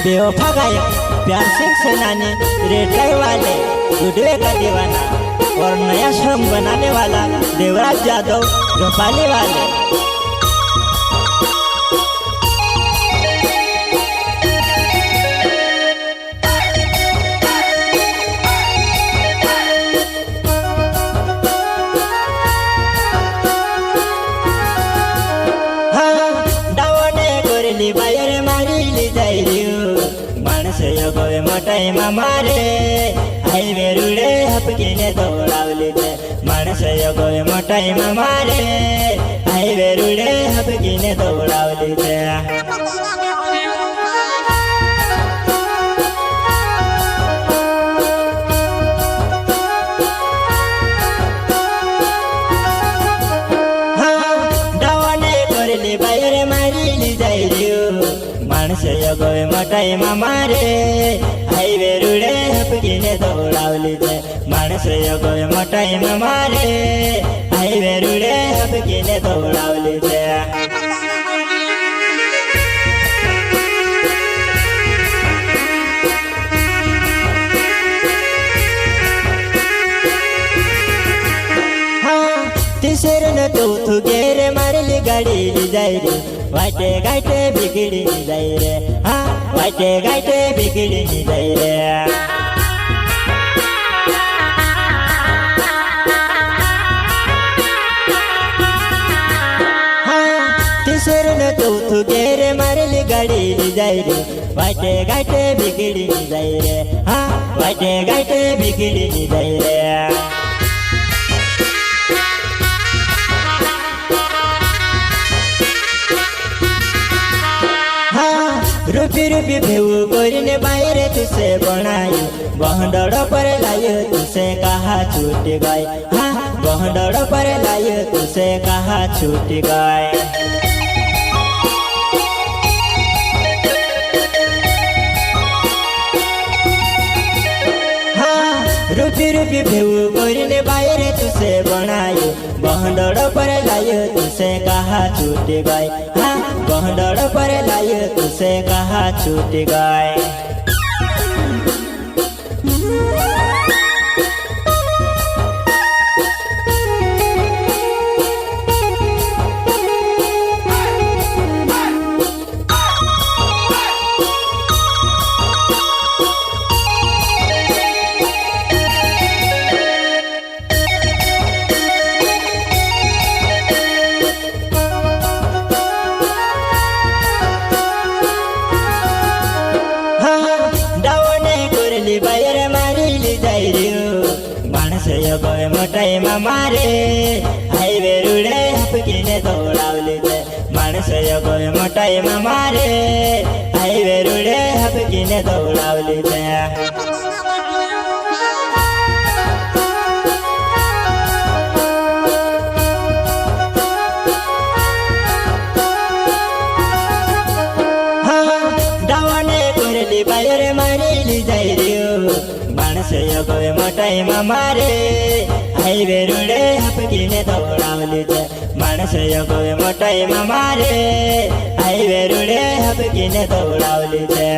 बेवफा गायक प्यार सिंह सेनानी, रेटाई वाले गुडवे का दीवाना और नया सॉन्ग बनाने वाला देवराज यादव झोपाली वाले। बायर मारिली जाइरियो माणस योगवे मोटाई मारे हायवे रुडे हपकीने दौडावली ते माणस योगवे मोटाई मारे हायवे रुडे हपकीने दौडावली ते। माणस योगवे मोटाई मारे हायवे रुडे हपकीने दौडावली ते माणस योगवे मोटाई मारे हायवे रुडे हपकीने दौडावली ते। तिसरन चौथू गेर मारली गाडी जाई रे वाटे गाटे बिगड़ी जाई रे, हाँ वाटे गाटे बिगड़ी जाई रे। तिसरन चौथू गेर मारली गाडी जाई रे वाटे गाटे बिगड़ी जाई रे, हाँ वाटे गाटे बिगड़ी जाई रे। रूपी रूपी भेऊ गोरीने बाहर तुसे बनाई बहडड़ पर लाय तुसे कहा छूट गए, हाँ बहडड़ पर लाय तुसे कहा छूट गए। रूपी रूपी भेऊ गोरीने बाहर तुसे बनाई बहडड़ पर लाय तुसे कहा छूट गए, हाँ बहडड़ पर लाय तुसे कहा छूट गए। बायर मारिली जाइरियो माणस योगवे मोटाई मारे हायवे रुडे हपकीने दौडावली ते माणस योगवे मोटाई मारे हायवे रुडे हपकीने दौडावली ते। बायर मारिली जाइरियो माणस योगवे मोटाई मारे हायवे रुडे हपकीने दौडावली ते माणस योगवे मोटाई मारे हायवे रुडे हपकीने दौडावली ते।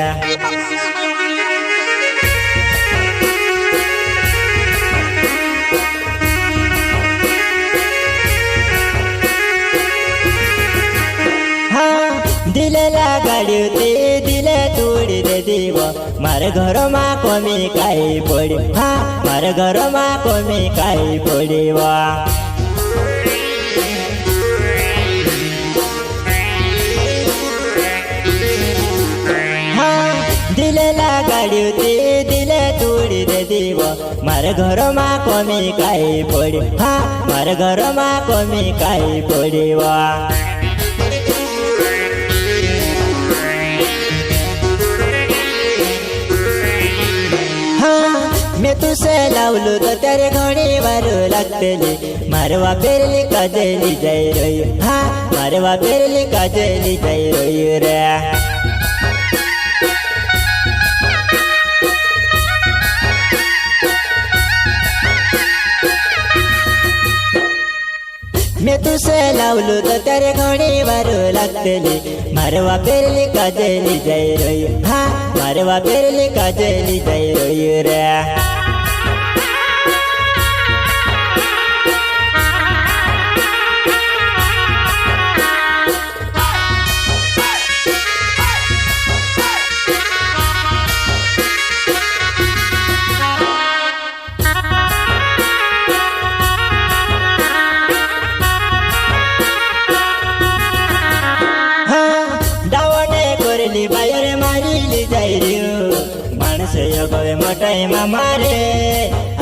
दिलेला गाडी ते दिले तोडी दे देव मारे घर मा कमी काई पड़ी, हाँ मारे घर मा कमी काई पड़ी वा। दिलेला गाडी ते दिले तोडी दे देव मारे घर मा कमी काई पड़ी, हाँ मारे घर मा कमी काई पड़ी वा। मैं तुसे लावलो तो तेरे घोड़ी बारू लगतेली मारवा पेरली काजली जाई रही, हाँ मारवा पेरली काजली जाई रही रे। मैं तुसे लावलो तो तेरे घोड़ी बारू लगतेली मारवा पेरली काजली जाई रही हाँ मारवा पेरली काजली जाई रही रे बायर मारिली जाई रे माणस योगवे मोठाई मारे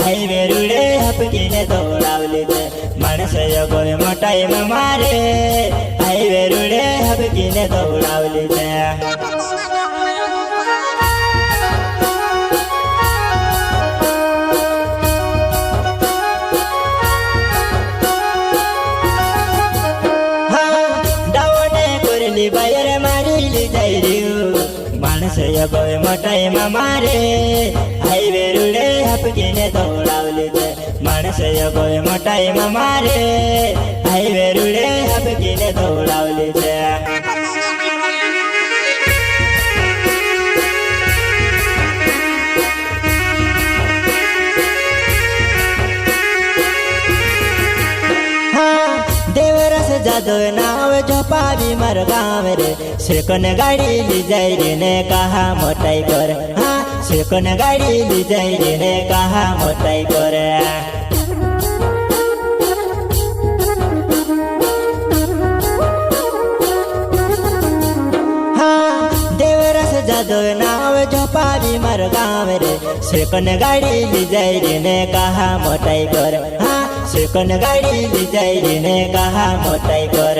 हायवे रुडे हपकीने दौडावली दे माणस योगवे मोठाई मारे हायवे रुडे हपकीने दौडावली दे बायर मारिली जाई रे माणस योगवे मोठाई मारे हायवे रुडे हपकीने दौडावली दे माणस योगवे मोठाई मारे हायवे रुडे हपकीने दौडावली दे जादव नाव झोपावी मर गाँव रे सेकन गाड़ी ली जाई रे ने कहा मोटाई कर हाँ सेकन गाड़ी ली जाई रे ने कहा मोटाई कर हाँ देवरस जादव नाव झोपावी मर गाँव रे सेकन गाड़ी ली जाई रे ने कहा मोटाई कर हाँ सेकन गाड़ी ली जाई रे ने कहा मोटाई कर